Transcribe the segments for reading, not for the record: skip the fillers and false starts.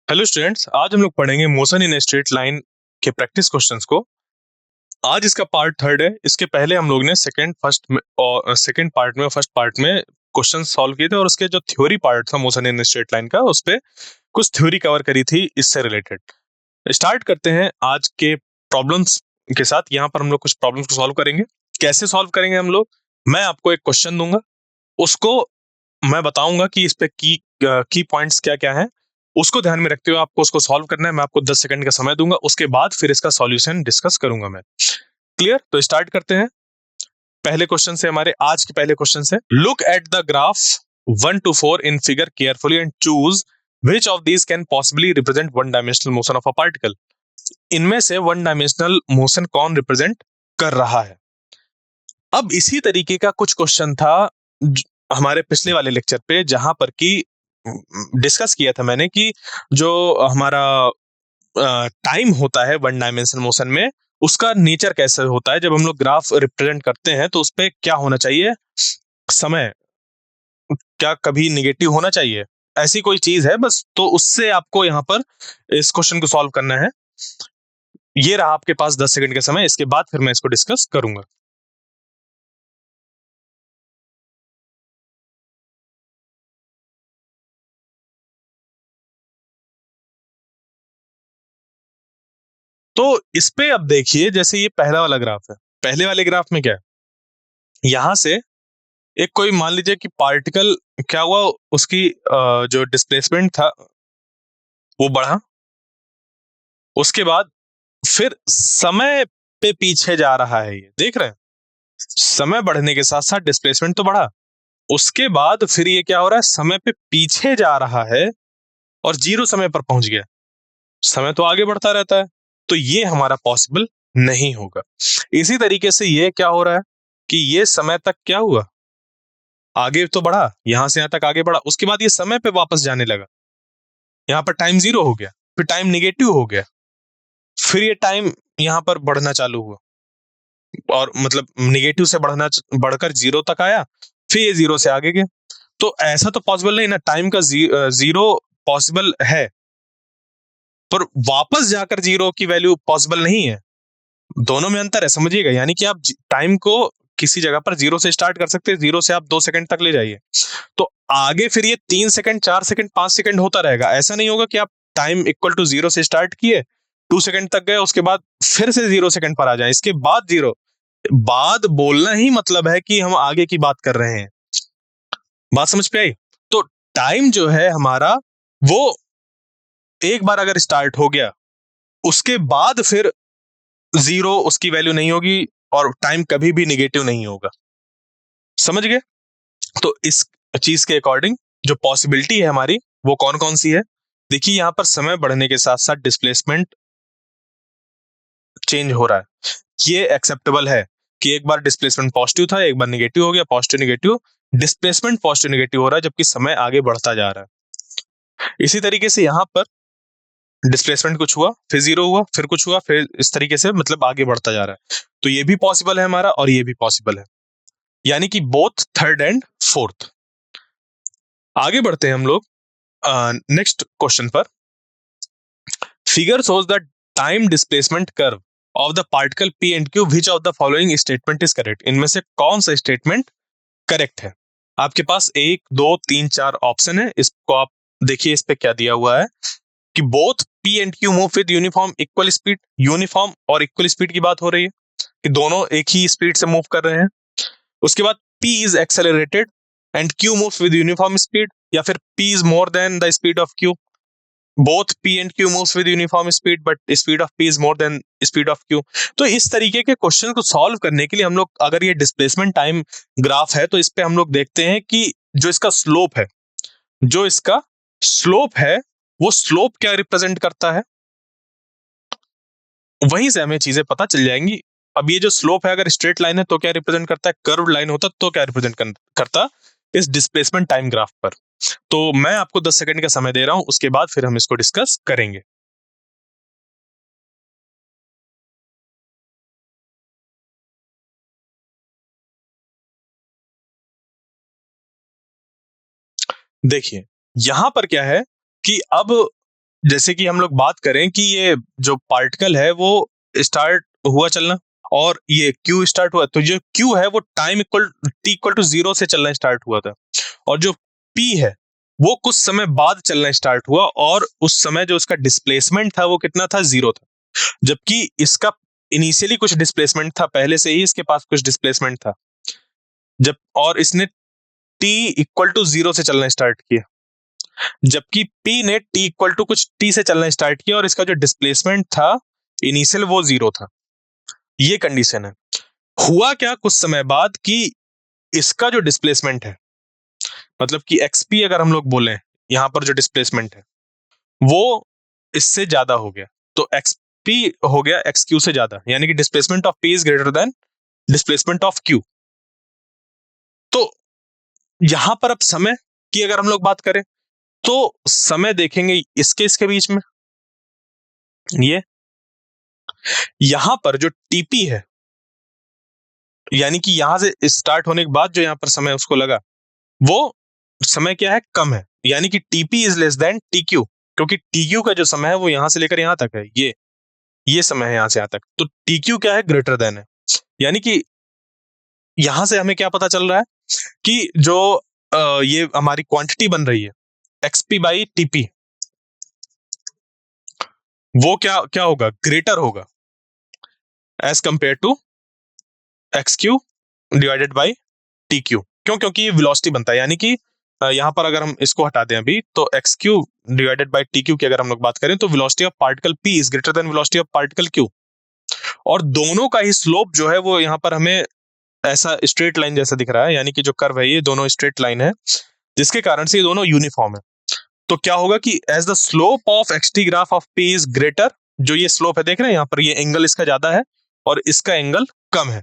Hello students, आज हम लोग पढ़ेंगे मोशन इन स्ट्रेट लाइन के प्रैक्टिस क्वेश्चंस को। आज इसका पार्ट थर्ड है। इसके पहले हम लोग ने सेकंड पार्ट में और फर्स्ट पार्ट में क्वेश्चन सॉल्व किए थे और उसके जो थ्योरी पार्ट था मोशन इन स्ट्रेट लाइन का, उस पे कुछ थ्योरी कवर करी थी इससे रिलेटेड। स्टार्ट करते हैं आज के प्रॉब्लम्स के साथ। यहाँ पर हम लोग कुछ प्रॉब्लम्स को सॉल्व करेंगे। कैसे सॉल्व करेंगे हम लोग? मैं आपको एक क्वेश्चन दूंगा, उसको मैं बताऊंगा कि इस पे की पॉइंट्स क्या क्या है। उसको ध्यान में रखते हुए आपको उसको सॉल्व करना है। मैं आपको 10 सेकंड का समय दूंगा, उसके बाद फिर इसका सॉल्यूशन डिस्कस करूंगा मैं। क्लियर? तो स्टार्ट करते हैं पहले क्वेश्चन से। हमारे आज के पहले क्वेश्चन से, look at the graph 1 to 4 in figure carefully and choose which of these can possibly represent one dimensional motion of a particle. इनमें से वन डायमेंशनल मोशन कौन रिप्रेजेंट कर रहा है? अब इसी तरीके का कुछ क्वेश्चन था हमारे पिछले वाले लेक्चर पे, जहां पर कि डिस्कस किया था मैंने कि जो हमारा टाइम होता है वन डायमेंशन मोशन में, उसका नेचर कैसे होता है। जब हम लोग ग्राफ रिप्रेजेंट करते हैं तो उस पे क्या होना चाहिए? समय क्या कभी निगेटिव होना चाहिए? ऐसी कोई चीज है बस। तो उससे आपको यहाँ पर इस क्वेश्चन को सॉल्व करना है। ये रहा आपके पास 10 सेकंड का समय, इसके बाद फिर मैं इसको डिस्कस करूंगा। तो इस पे अब देखिए, जैसे ये पहला वाला ग्राफ है। पहले वाले ग्राफ में क्या है? यहां से एक कोई मान लीजिए कि पार्टिकल क्या हुआ, उसकी जो डिस्प्लेसमेंट था वो बढ़ा। उसके बाद फिर समय पे पीछे जा रहा है, ये देख रहे हैं। समय बढ़ने के साथ साथ डिस्प्लेसमेंट तो बढ़ा। उसके बाद फिर ये क्या हो रहा है? समय पे पीछे जा रहा है और जीरो समय पर पहुंच गया। समय तो आगे बढ़ता रहता है, तो ये हमारा पॉसिबल नहीं होगा। इसी तरीके से ये क्या हो रहा है कि ये समय तक क्या हुआ, आगे तो बढ़ा, यहां से यहां तक आगे बढ़ा। उसके बाद ये समय पे वापस जाने लगा। यहाँ पर टाइम जीरो हो गया, फिर टाइम निगेटिव हो गया, फिर ये टाइम यहाँ पर बढ़ना चालू हुआ और मतलब निगेटिव से बढ़कर जीरो तक आया, फिर ये जीरो से आगे गया। तो ऐसा तो पॉसिबल नहीं ना, टाइम का जीरो पॉसिबल है, पर वापस जाकर जीरो की वैल्यू पॉसिबल नहीं है। दोनों में अंतर है, समझिएगा। यानी कि आप टाइम को किसी जगह पर जीरो से स्टार्ट कर सकते हैं, जीरो से आप 2 सेकंड तक ले जाइए, तो आगे फिर ये 3 सेकंड, 4 सेकंड, 5 सेकंड होता रहेगा। ऐसा नहीं होगा कि आप टाइम इक्वल टू जीरो से स्टार्ट किए, 2 सेकंड तक गए, उसके बाद फिर से 0 सेकंड पर आ जाए, इसके बाद जीरो। बाद बोलना ही मतलब है कि हम आगे की बात कर रहे हैं। बात समझ पे आई? तो टाइम जो है हमारा, वो एक बार अगर स्टार्ट हो गया, उसके बाद फिर जीरो उसकी वैल्यू नहीं होगी और टाइम कभी भी निगेटिव नहीं होगा। समझ गए? तो इस चीज के अकॉर्डिंग जो पॉसिबिलिटी है हमारी, वो कौन कौन सी है? देखिए, यहां पर समय बढ़ने के साथ साथ डिस्प्लेसमेंट चेंज हो रहा है। ये एक्सेप्टेबल है कि एक बार डिस्प्लेसमेंट पॉजिटिव था, एक बार निगेटिव हो गया, positive negative. Displacement positive negative हो रहा है, जबकि समय आगे बढ़ता जा रहा है। इसी तरीके से यहां पर डिस्प्लेसमेंट कुछ हुआ, फिर जीरो हुआ, फिर कुछ हुआ, फिर इस तरीके से मतलब आगे बढ़ता जा रहा है। तो ये भी पॉसिबल है हमारा और ये भी पॉसिबल है, यानी कि बोथ थर्ड एंड फोर्थ। आगे बढ़ते हैं हम लोग नेक्स्ट क्वेश्चन पर। Figure shows the time displacement curve of the particle P and Q. Which of the following statement is correct? इनमें से कौन सा स्टेटमेंट करेक्ट है? आपके पास 1, 2, 3, 4 ऑप्शन है। इसको आप देखिए, इस पे क्या दिया हुआ है कि both P and Q move with uniform equal speed. Uniform और इक्वल स्पीड की बात हो रही है कि दोनों एक ही स्पीड से मूव कर रहे हैं। उसके बाद P is accelerated and Q moves with uniform speed, या फिर P is more than the speed of Q। Both P and Q moves with uniform speed but speed of P is more than speed of Q। तो इस तरीके के question को solve करने के लिए हम लोग, अगर ये डिस्प्लेसमेंट टाइम ग्राफ है, तो इस पे हम लोग देखते हैं कि जो इसका स्लोप है, जो इसका स्लोप है, वो स्लोप क्या रिप्रेजेंट करता है, वहीं से हमें चीजें पता चल जाएंगी। अब ये जो स्लोप है, अगर स्ट्रेट लाइन है तो क्या रिप्रेजेंट करता है, कर्व लाइन होता तो क्या रिप्रेजेंट करता इस डिस्प्लेसमेंट टाइम ग्राफ पर। तो मैं आपको 10 सेकंड का समय दे रहा हूं, उसके बाद फिर हम इसको डिस्कस करेंगे। देखिए, यहां पर क्या है कि अब जैसे कि हम लोग बात करें कि ये जो पार्टिकल है वो स्टार्ट हुआ चलना, और ये क्यू स्टार्ट हुआ, तो जो क्यू है वो time equal T equal to 0 से चलना स्टार्ट हुआ था, और जो पी है वो कुछ समय बाद चलना स्टार्ट हुआ, और उस समय जो उसका डिस्प्लेसमेंट था वो कितना था, 0 था। जबकि इसका इनिशियली कुछ डिस्प्लेसमेंट था, पहले से ही इसके पास कुछ डिस्प्लेसमेंट था, जब और इसने टी इक्वल टू 0 से चलना स्टार्ट किया, जबकि पी ने टी इक्वल टू कुछ टी से चलना स्टार्ट किया, और इसका जो डिस्प्लेसमेंट था इनिशियल वो 0 था। ये कंडीशन है। हुआ क्या कुछ समय बाद कि इसका जो डिस्प्लेसमेंट है, मतलब कि एक्सपी अगर हम लोग बोले, यहां पर जो डिस्प्लेसमेंट है वो इससे ज्यादा हो गया, तो एक्सपी हो गया एक्स क्यू से ज्यादा, यानी कि displacement of P is greater than displacement of Q. तो यहां पर अब समय की अगर हम लोग बात करें, तो समय देखेंगे इसके इसके बीच में, ये यहां पर जो टीपी है, यानी कि यहां से स्टार्ट होने के बाद जो यहां पर समय उसको लगा, वो समय क्या है, कम है, यानी कि TP is less than TQ, क्योंकि टीक्यू का जो समय है वो यहां से लेकर यहां तक है, ये समय है यहां से यहां तक, तो टीक्यू क्या है, ग्रेटर देन है। यानी कि यहां से हमें क्या पता चल रहा है कि जो ये हमारी क्वांटिटी बन रही है एक्सपी बाई टीपी, वो क्या क्या होगा, ग्रेटर होगा as compared to X Q divided by T Q. क्यों, क्योंकि ये वेलोसिटी बनता है, यानी कि यहाँ पर अगर हम इसको हटा दें अभी, तो x Q divided by T Q की अगर हम लोग बात करें, तो velocity of particle P is greater than velocity of particle Q, और दोनों का ही स्लोप जो है वो यहाँ पर हमें ऐसा स्ट्रेट लाइन जैसा दिख रहा है, यानी कि जो कर्व है ये दोनों स्ट्रेट लाइन है, जिसके कारण से ये दोनों यूनिफॉर्म है। तो क्या होगा कि as the slope of X T graph of P is greater, जो ये स्लोप है देख रहे हैं यहाँ पर, ये एंगल इसका ज्यादा है और इसका एंगल कम है,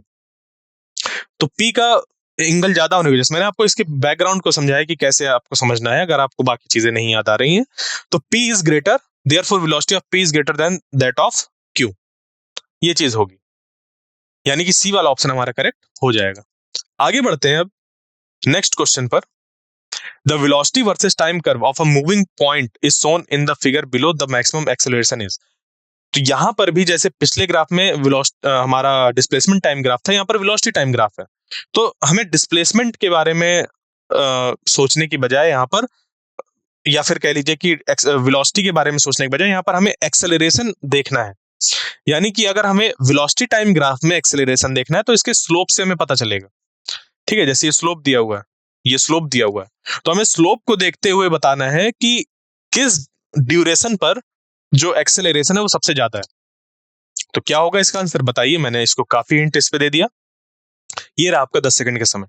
तो पी का एंगल ज्यादा होने की वजह से, मैंने आपको इसके बैकग्राउंड को समझाया कि कैसे आपको समझना है, अगर आपको बाकी चीजें नहीं याद आ रही हैं, तो P is greater, therefore velocity of P is greater than that of Q, ये चीज होगी, यानी कि सी वाला ऑप्शन हमारा करेक्ट हो जाएगा। आगे बढ़ते हैं अब नेक्स्ट क्वेश्चन पर। The velocity versus time curve of a moving point is shown in the figure below, the maximum acceleration is. तो यहां पर भी जैसे पिछले ग्राफ में हमारा डिस्प्लेसमेंट टाइम ग्राफ था, यहां पर वेलोसिटी टाइम ग्राफ है, तो हमें डिस्प्लेसमेंट के बारे में सोचने की बजाय यहाँ पर, या फिर कह लीजिए कि वेलोसिटी के बारे में सोचने के बजाय यहाँ पर हमें एक्सेलरेशन देखना है। यानी कि अगर हमें वेलोसिटी टाइम ग्राफ में एक्सेलरेशन देखना है, तो इसके स्लोप से हमें पता चलेगा। ठीक है, जैसे ये स्लोप दिया हुआ है, ये स्लोप दिया हुआ है, तो हमें स्लोप को देखते हुए बताना है कि किस ड्यूरेशन पर जो एक्सेलरेशन है वो सबसे ज्यादा है। तो क्या होगा इसका आंसर, बताइए, मैंने इसको काफी हिंट इस पे दे दिया। ये रहा आपका 10 सेकंड का समय।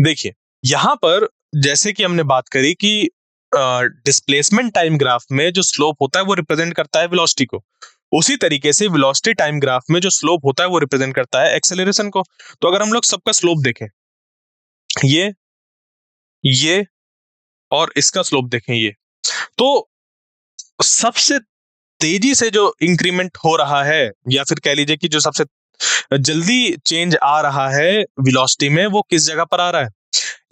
देखिए यहां पर जैसे कि हमने बात करी कि डिस्प्लेसमेंट टाइम ग्राफ में जो स्लोप होता है वो रिप्रेजेंट करता है वेलोसिटी को, उसी तरीके से वेलोसिटी टाइम ग्राफ में जो स्लोप होता है वो रिप्रेजेंट करता है एक्सेलरेशन को। तो अगर हम लोग सबका स्लोप देखें, ये और इसका स्लोप देखें, ये तो सबसे तेजी से जो इंक्रीमेंट हो रहा है, या फिर कह लीजिए कि जो सबसे जल्दी चेंज आ रहा है वेलोसिटी में, वो किस जगह पर आ रहा है,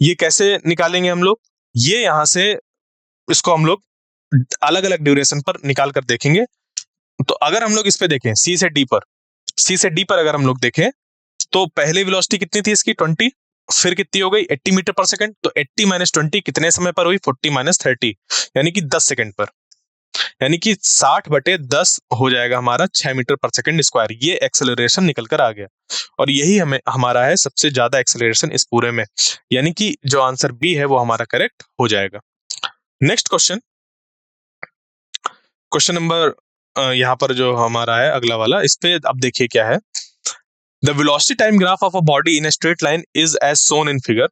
ये कैसे निकालेंगे हम लोग, ये यहां से इसको हम लोग अलग अलग ड्यूरेशन पर निकाल कर देखेंगे। तो अगर हम लोग इस पे देखें सी से डी पर अगर हम लोग देखें, तो पहले वेलोसिटी कितनी थी इसकी, 20, फिर कितनी हो गई 80 मीटर पर सेकंड, तो 80 माइनस 20 कितने समय पर हुई, 40 माइनस 30, यानी कि 10 सेकंड पर, यानी कि 60/10 हो जाएगा हमारा 6 मीटर पर सेकंड स्क्वायर। ये एक्सेलरेशन निकल कर आ गया, और यही हमें हमारा है सबसे ज्यादा एक्सेलरेशन इस पूरे में, यानी कि जो आंसर बी है वो हमारा करेक्ट हो जाएगा। नेक्स्ट क्वेश्चन, क्वेश्चन नंबर यहाँ पर जो हमारा है अगला वाला, इस पे अब देखिए क्या है। The velocity time graph of a body in a straight line is as shown in figure.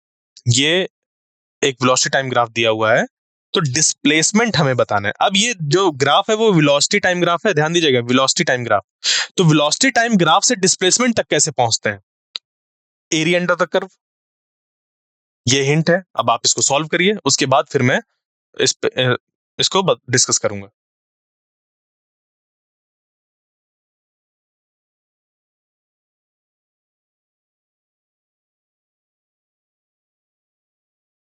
ये एक वेलोसिटी टाइम ग्राफ दिया हुआ है, तो डिस्प्लेसमेंट हमें बताना है। अब ये जो ग्राफ है वो वेलोसिटी टाइम ग्राफ है, ध्यान दीजिएगा, वेलोसिटी टाइम ग्राफ। तो वेलोसिटी टाइम ग्राफ से डिस्प्लेसमेंट तक कैसे पहुंचते हैं, एरिया अंडर द कर्व, ये हिंट है। अब आप इसको सॉल्व करिए, उसके बाद फिर मैं इसको डिस्कस करूंगा।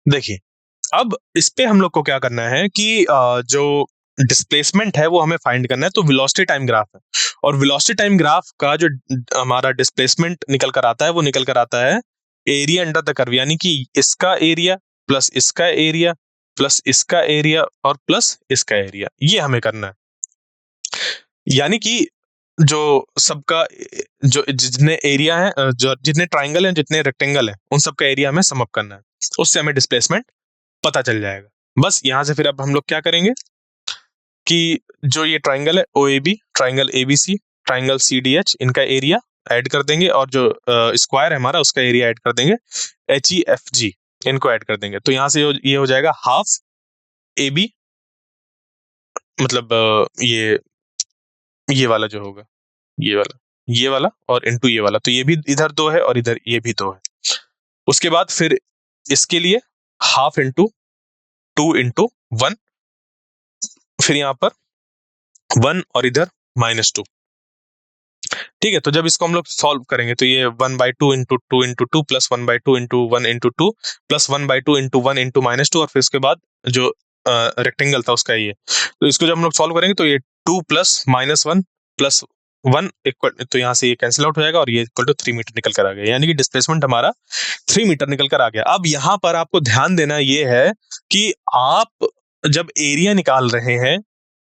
देखिए, अब इस पे हम लोग को क्या करना है कि जो डिस्प्लेसमेंट है वो हमें फाइंड करना है। तो वेलोसिटी टाइम ग्राफ है, और वेलोसिटी टाइम ग्राफ का जो हमारा डिस्प्लेसमेंट निकल कर आता है वो निकल कर आता है एरिया अंडर द कर्व, यानी कि इसका एरिया प्लस इसका एरिया प्लस इसका एरिया और प्लस इसका एरिया, ये हमें करना है। यानी कि जो सबका जो जितने एरिया है, जो जितने ट्राइंगल हैं, जितने रेक्टेंगल हैं, उन सबका एरिया हमें सम अप करना है। उससे हमें डिस्प्लेसमेंट पता चल जाएगा। बस यहां से फिर अब हम लोग क्या करेंगे कि जो ये ट्राइंगल है O A B, triangle A B C, triangle C D H, इनका एरिया ऐड कर देंगे, और जो स्क्वायर है हमारा उसका एरिया ऐड कर देंगे, एच ई एफ जी, इनको ऐड कर देंगे। तो यहां से ये हो जाएगा हाफ ए बी, मतलब ये वाला जो होगा, ये वाला और इनटू ये वाला, तो ये भी इधर दो है और इधर ये भी दो है। उसके बाद फिर इसके लिए हाफ इंटू 2 इंटू 1, फिर यहाँ पर 1 और इधर -2। ठीक है, तो जब इसको हम लोग सॉल्व करेंगे तो ये 1/2 into 2 plus 1/2 into 1 into 2 plus 1/2 into 1 into -2, और फिर उसके बाद जो रेक्टेंगल था उसका ये। तो इसको जब हम लोग सॉल्व करेंगे तो ये 2 प्लस -1 प्लस 1 इक्वल, तो यहाँ से ये कैंसिल आउट हो जाएगा और ये इक्वल टू 3 मीटर निकल कर आ गया, यानी कि डिस्प्लेसमेंट हमारा 3 मीटर निकल कर आ गया। अब यहाँ पर आपको ध्यान देना ये है कि आप जब एरिया निकाल रहे हैं,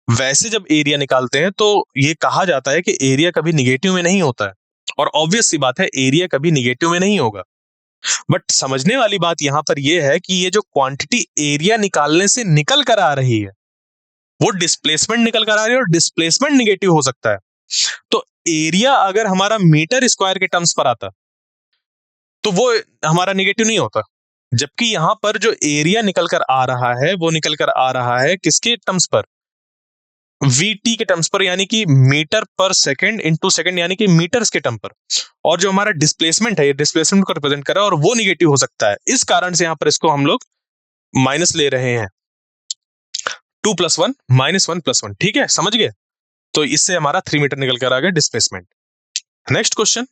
वैसे जब एरिया निकालते हैं तो ये कहा जाता है कि एरिया कभी निगेटिव में नहीं होता है, और ऑब्वियस सी बात है एरिया कभी निगेटिव में नहीं होगा। बट समझने वाली बात यहां पर यह है कि ये जो क्वांटिटी एरिया निकालने से निकल कर आ रही है वो डिस्प्लेसमेंट निकल कर आ रही है, और डिस्प्लेसमेंट निगेटिव हो सकता है। तो एरिया अगर हमारा मीटर स्क्वायर के टर्म्स पर आता तो वो हमारा निगेटिव नहीं होता, जबकि यहां पर जो एरिया निकल कर आ रहा है वो निकल कर आ रहा है किसके टर्म्स पर, वीटी के टर्म्स पर, यानी कि मीटर पर सेकंड इंटू सेकंड, यानी कि मीटर्स के टर्म पर। और जो हमारा डिस्प्लेसमेंट है ये डिस्प्लेसमेंट को रिप्रेजेंट कर रहा है, और वो निगेटिव हो सकता है। इस कारण से यहां पर इसको हम लोग माइनस ले रहे हैं, 2+1 -1+1। ठीक है, समझ गए? तो इससे हमारा 3 मीटर निकल कर आ गया displacement. Next question,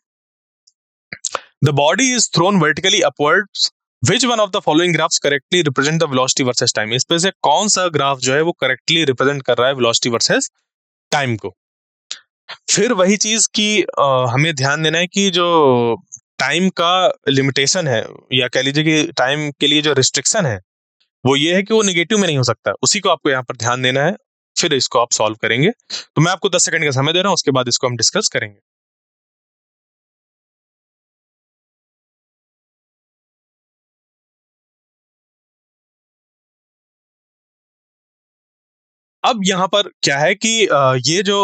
the body is thrown vertically upwards, which one of the following graphs correctly represent the velocity versus time. इस पे से कौन सा ग्राफ जो है वो करेक्टली रिप्रेजेंट कर रहा है वेलोसिटी वर्सेस टाइम को। फिर वही चीज की हमें ध्यान देना है कि जो टाइम का लिमिटेशन है, या कह लीजिए कि टाइम के लिए जो रिस्ट्रिक्शन है वो ये है कि वो निगेटिव में नहीं हो सकता, उसी को आपको यहाँ पर ध्यान देना है। फिर इसको आप सॉल्व करेंगे। तो मैं आपको 10 सेकंड का समय दे रहा हूं, उसके बाद इसको हम डिस्कस करेंगे। अब यहाँ पर क्या है कि ये जो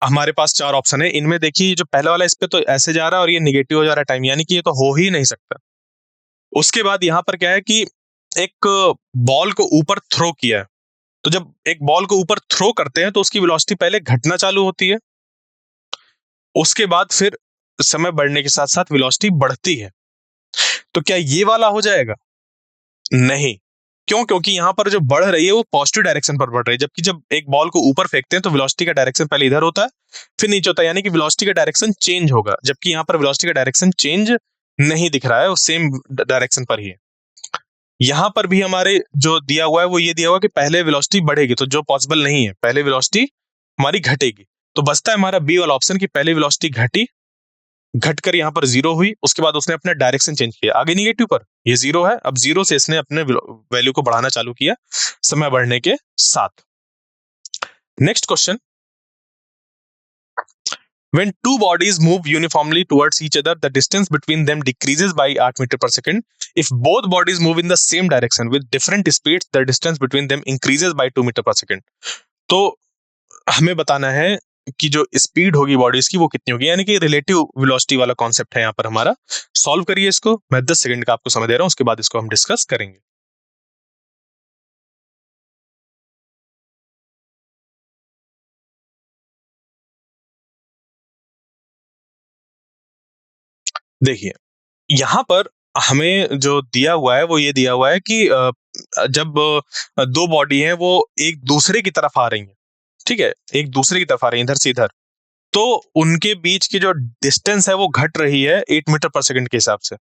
हमारे पास 4 ऑप्शन है, इनमें देखिए जो पहला वाला इस पे तो ऐसे जा रहा है और ये निगेटिव हो जा रहा है टाइम, यानी कि ये तो हो ही नहीं सकता। उसके बाद यहाँ पर क्या है कि एक बॉल को ऊपर थ्रो किया है, तो जब एक बॉल को ऊपर थ्रो करते हैं तो उसकी वेलोसिटी पहले घटना चालू होती है, उसके बाद फिर समय बढ़ने के साथ साथ वेलोसिटी बढ़ती है। तो क्या ये वाला हो जाएगा? नहीं। क्यों? क्योंकि यहां पर जो बढ़ रही है वो पॉजिटिव डायरेक्शन पर बढ़ रही है, जबकि जब एक बॉल को ऊपर फेंकते हैं तो वेलोसिटी का डायरेक्शन पहले इधर होता है फिर नीचे होता है, यानी कि वेलोसिटी का डायरेक्शन चेंज होगा, जबकि यहां पर वेलोसिटी का डायरेक्शन चेंज नहीं दिख रहा है, वो सेम डायरेक्शन पर ही है। यहां पर भी हमारे जो दिया हुआ है वो ये दिया हुआ है कि पहले वेलोसिटी बढ़ेगी, तो जो पॉसिबल नहीं है, पहले वेलोसिटी हमारी घटेगी। तो बचता है हमारा बी वाला ऑप्शन कि पहले वेलोसिटी घटी, घटकर यहाँ पर 0 हुई, उसके बाद उसने अपना डायरेक्शन चेंज किया आगे निगेटिव पर, ये 0 है, अब 0 से इसने अपने वैल्यू को बढ़ाना चालू किया समय बढ़ने के साथ। Next question, when two bodies move uniformly towards each other, the distance between them decreases by 8 meter per second. If both bodies move in the same direction with different speeds, the distance between them increases by 2 meter per second. तो हमें बताना है कि जो speed होगी bodies की वो कितनी होगी, यानी कि रिलेटिव वेलोसिटी वाला कॉन्सेप्ट है यहाँ पर हमारा। सॉल्व करिए इसको, मैं 10 सेकंड का आपको समय दे रहा हूं, उसके बाद इसको हम डिस्कस करेंगे। देखिए, यहाँ पर हमें जो दिया हुआ है वो ये दिया हुआ है कि जब दो बॉडी हैं वो एक दूसरे की तरफ आ रही हैं, ठीक है, एक दूसरे की तरफ आ रही है इधर से इधर, तो उनके बीच की जो डिस्टेंस है वो घट रही है 8 मीटर पर सेकंड के हिसाब से।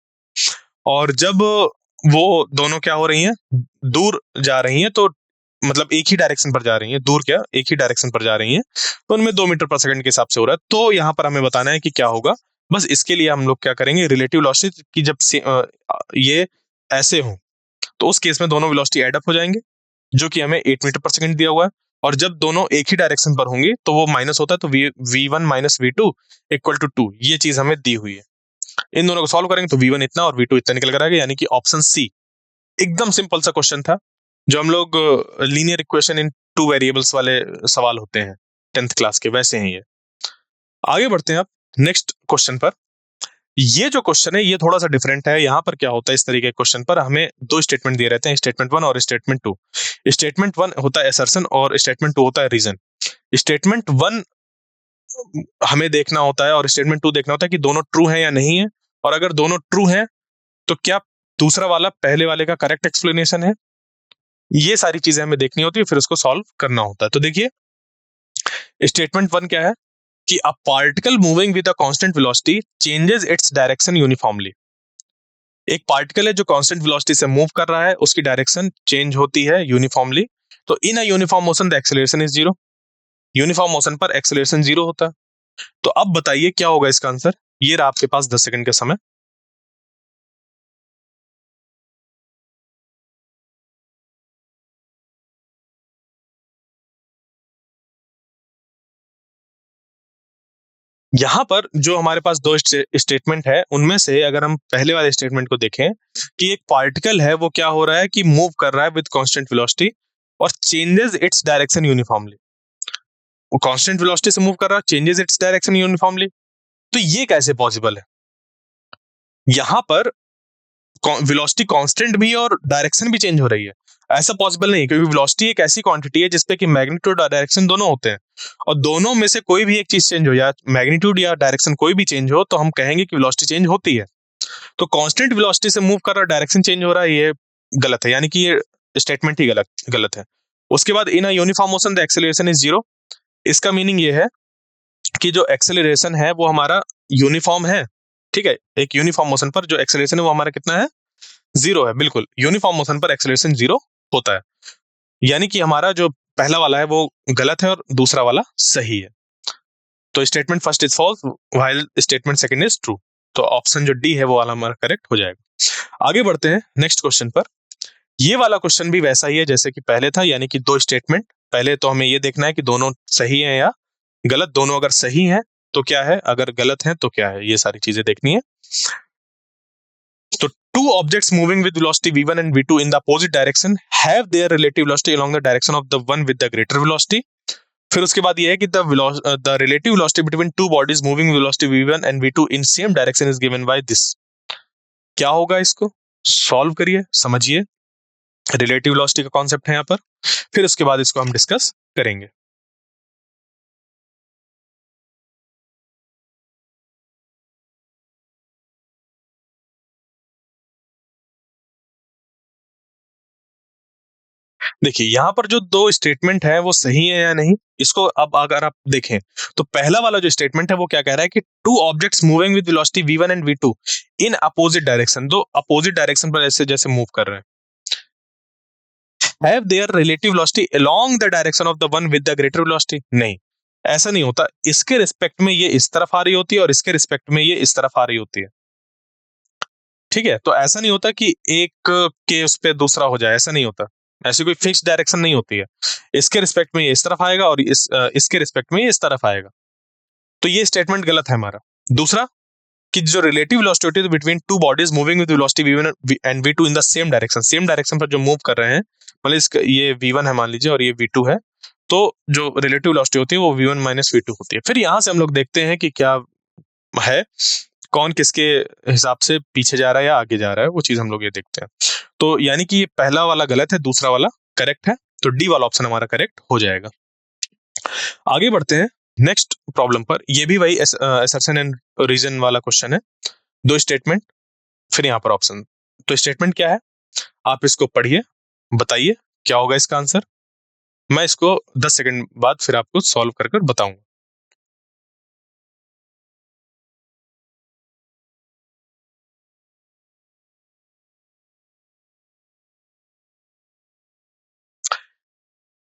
और जब वो दोनों क्या हो रही हैं, दूर जा रही हैं, तो मतलब एक ही डायरेक्शन पर जा रही हैं, दूर क्या, एक ही डायरेक्शन पर जा रही हैं, तो उनमें 2 मीटर पर सेकंड के हिसाब से हो रहा है। तो यहाँ पर हमें बताना है कि क्या होगा। बस इसके लिए हम लोग क्या करेंगे, रिलेटिव वेलोसिटी की जब ये ऐसे हो, तो उस केस में दोनों वेलोसिटी एड अप हो जाएंगे, जो कि हमें 8 मीटर पर सेकंड दिया हुआ है। और जब दोनों एक ही डायरेक्शन पर होंगे तो वो माइनस होता है, तो v1 - v2 = 2, ये चीज हमें दी हुई है। इन दोनों को सॉल्व करेंगे तो v1 इतना और v2 इतना निकल कर आएगा, यानी कि ऑप्शन सी। एकदम सिंपल सा क्वेश्चन था, जो हम लोग लीनियर इक्वेशन इन 2 वेरिएबल्स वाले सवाल होते हैं 10th क्लास के, वैसे हैं ये। आगे बढ़ते हैं आप नेक्स्ट क्वेश्चन पर। ये जो क्वेश्चन है ये थोड़ा सा डिफरेंट है। यहाँ पर क्या होता है, इस तरीके के क्वेश्चन पर हमें 2 स्टेटमेंट दिए रहते हैं, स्टेटमेंट 1 और स्टेटमेंट 2। स्टेटमेंट 1 होता है असर्शन और स्टेटमेंट 2 होता है रीजन। स्टेटमेंट 1 हमें देखना होता है और स्टेटमेंट 2 देखना होता है कि दोनों ट्रू है या नहीं है, और अगर दोनों ट्रू है तो क्या दूसरा वाला पहले वाले का करेक्ट एक्सप्लेनेशन है। ये सारी चीजें हमें देखनी होती है, फिर उसको सॉल्व करना होता है। तो देखिए स्टेटमेंट 1 क्या है कि a particle moving with a constant velocity changes its direction uniformly. एक पार्टिकल है जो कांस्टेंट वेलोसिटी से मूव कर रहा है, उसकी डायरेक्शन चेंज होती है यूनिफॉर्मली। तो in a uniform motion the acceleration is zero. Uniform motion पर एक्सेलरेशन जीरो होता है। तो अब बताइए क्या होगा इसका आंसर। ये रहा आपके पास 10 सेकंड का समय। यहां पर जो हमारे पास दो स्टेटमेंट है, उनमें से अगर हम पहले वाले स्टेटमेंट को देखें कि एक पार्टिकल है वो क्या हो रहा है कि मूव कर रहा है विद कांस्टेंट वेलोसिटी और चेंजेस इट्स डायरेक्शन यूनिफॉर्मली। वो कांस्टेंट वेलोसिटी से मूव कर रहा है, चेंजेस इट्स डायरेक्शन यूनिफॉर्मली। तो ये कैसे पॉसिबल है। यहां पर वेलोसिटी कांस्टेंट भी और डायरेक्शन भी चेंज हो रही है। ऐसा पॉसिबल नहीं, क्योंकि वेलोसिटी एक ऐसी क्वांटिटी है जिसपे कि मैग्नीट्यूड और डायरेक्शन दोनों होते हैं, और दोनों में से कोई भी एक चीज चेंज हो, या मैग्नीट्यूड या डायरेक्शन कोई भी चेंज हो, तो हम कहेंगे कि वेलोसिटी चेंज होती है। तो कांस्टेंट वेलोसिटी से मूव कर रहा, डायरेक्शन चेंज हो रहा है, ये गलत है, यानी कि ये स्टेटमेंट ही गलत गलत है। उसके बाद in a uniform motion the acceleration is zero. इसका मीनिंग ये है कि जो एक्सेलरेशन है वो हमारा यूनिफॉर्म है। ठीक है, एक यूनिफॉर्म मोशन पर जो एक्सेलरेशन है वो हमारा कितना है, जीरो है। बिल्कुल, यूनिफॉर्म मोशन पर एक्सेलरेशन जीरो होता है, यानी कि हमारा जो पहला वाला है वो गलत है और दूसरा वाला सही है। तो statement first is false while statement second is true. तो ऑप्शन जो डी है वो वाला हमारा करेक्ट हो जाएगा। आगे बढ़ते हैं नेक्स्ट क्वेश्चन पर। ये वाला क्वेश्चन भी वैसा ही है जैसे कि पहले था, यानी कि दो स्टेटमेंट। पहले तो हमें ये देखना है कि दोनों सही है या गलत। दोनों अगर सही है तो क्या है, अगर गलत है तो क्या है, ये सारी चीजें देखनी है। तो two objects moving with velocity v1 and v2 in the opposite direction have their relative velocity along the direction of the one with the greater velocity. फिर उसके बाद ये है कि the relative velocity between two bodies moving with velocity v1 and v2 in same direction is given by this. क्या होगा, इसको solve करिए, समझिए। रिलेटिव वेलोसिटी का कॉन्सेप्ट है यहाँ पर, फिर उसके बाद इसको हम डिस्कस करेंगे। देखिए यहाँ पर जो दो स्टेटमेंट है वो सही है या नहीं, इसको अब अगर आप देखें तो पहला वाला जो स्टेटमेंट है वो क्या कह रहा है कि two objects moving with velocity v1 and v2 in opposite direction, दो अपोजिट डायरेक्शन पर ऐसे जैसे मूव कर रहे हैं, have their relative velocity along the direction of the one with the greater velocity. नहीं, ऐसा नहीं होता। इसके रिस्पेक्ट में ये इस तरफ आ रही होती है और इसके रिस्पेक्ट में ये इस तरफ आ रही होती है। ठीक है, तो ऐसा नहीं होता कि एक के उस पे दूसरा हो जाए, ऐसा नहीं होता। ऐसी कोई फिक्स डायरेक्शन नहीं होती है। इसके रिस्पेक्ट में ये इस तरफ आएगा और इसके रिस्पेक्ट में ये इस तरफ आएगा। तो ये स्टेटमेंट गलत है हमारा। दूसरा कि जो रिलेटिव वेलोसिटी होती है between two bodies moving with velocity v1 and v2 in the same direction पर जो मूव कर रहे हैं, मतलब इसका ये v1 है मान लीजिए और ये v2 है, तो जो रिलेटिव वेलोसिटी होती है वो v1 माइनस v2 होती है। फिर यहां से हम लोग देखते हैं कि क्या है, कौन किसके हिसाब से पीछे जा रहा है या आगे जा रहा है, वो चीज हम लोग ये देखते हैं। तो यानी कि ये पहला वाला गलत है, दूसरा वाला करेक्ट है, तो डी वाला ऑप्शन हमारा करेक्ट हो जाएगा। आगे बढ़ते हैं नेक्स्ट प्रॉब्लम पर। ये भी वही असर्शन एंड रीजन वाला क्वेश्चन है, दो स्टेटमेंट, फिर यहाँ पर ऑप्शन। तो स्टेटमेंट क्या है, आप इसको पढ़िए, बताइए क्या होगा इसका आंसर। मैं इसको 10 सेकंड बाद फिर आपको सॉल्व कर बताऊंगा।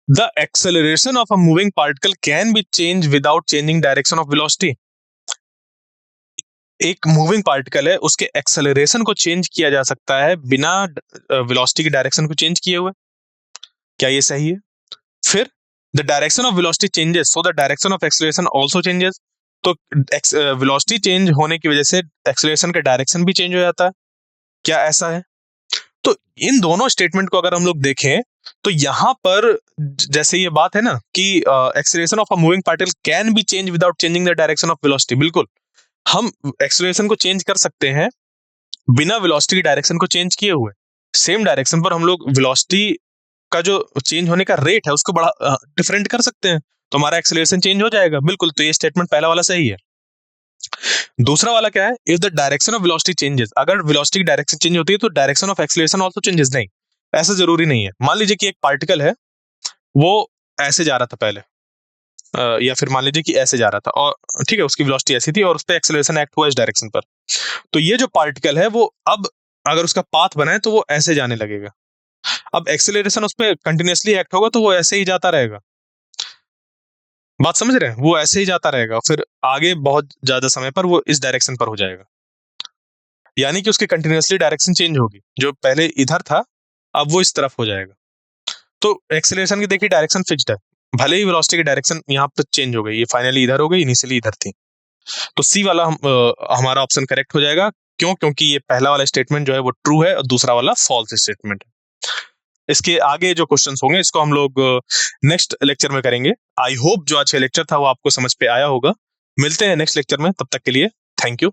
The acceleration of a moving particle can be change without changing direction of velocity. एक मूविंग पार्टिकल है, उसके एक्सेलरेशन को चेंज किया जा सकता है बिना वेलोसिटी की डायरेक्शन को चेंज किए हुए। क्या ये सही है? फिर the direction of velocity changes so the direction of acceleration also changes. तो वेलोसिटी चेंज होने की वजह से एक्सेलरेशन का डायरेक्शन भी चेंज हो जाता है। क्या ऐसा है? तो इन दोनों स्टेटमेंट को अगर हम लोग देखें तो यहां पर जैसे ये बात है ना कि acceleration of a moving particle can be change without changing the direction of velocity, बिल्कुल हम एक्सेलरेशन को चेंज कर सकते हैं बिना वेलोसिटी की डायरेक्शन को चेंज किए हुए। सेम डायरेक्शन पर हम लोग वेलोसिटी का जो चेंज होने का रेट है उसको बड़ा डिफरेंट कर सकते हैं, तो हमारा एक्सेलरेशन चेंज हो जाएगा। बिल्कुल, तो ये स्टेटमेंट पहला वाला सही है। दूसरा वाला क्या है? If the direction of velocity changes, अगर वेलोसिटी की डायरेक्शन चेंज होती है तो direction of acceleration also changes. नहीं, ऐसा जरूरी नहीं है। मान लीजिए कि एक पार्टिकल है, वो ऐसे जा रहा था पहले, या फिर मान लीजिए कि ऐसे जा रहा था और ठीक है, उसकी वेलोसिटी ऐसी थी और उस पर एक्सेलरेशन एक्ट हुआ इस डायरेक्शन पर। तो ये जो पार्टिकल है वो अब अगर उसका पाथ बना है तो वो ऐसे जाने लगेगा। अब एक्सेलरेशन उस पर कंटिन्यूअसली एक्ट होगा तो वो ऐसे ही जाता रहेगा। बात समझ रहे हैं? वो ऐसे ही जाता रहेगा, फिर आगे बहुत ज्यादा समय पर वो इस डायरेक्शन पर हो जाएगा, यानी कि उसकी कंटिन्यूअसली डायरेक्शन चेंज होगी। जो पहले इधर था अब वो इस तरफ हो जाएगा। तो एक्सेलरेशन की देखिए डायरेक्शन फिक्स्ड है, भले ही वेलोसिटी की डायरेक्शन यहाँ पे चेंज हो गई, ये फाइनली इधर हो गई, इनिशियली इधर थी। तो सी वाला हमारा ऑप्शन करेक्ट हो जाएगा। क्यों? क्योंकि ये पहला वाला स्टेटमेंट जो है वो ट्रू है और दूसरा वाला फॉल्स स्टेटमेंट है। इसके आगे जो क्वेश्चंस होंगे इसको हम लोग नेक्स्ट लेक्चर में करेंगे। आई होप जो आज का लेक्चर था वो आपको समझ पे आया होगा। मिलते हैं नेक्स्ट लेक्चर में, तब तक के लिए थैंक यू।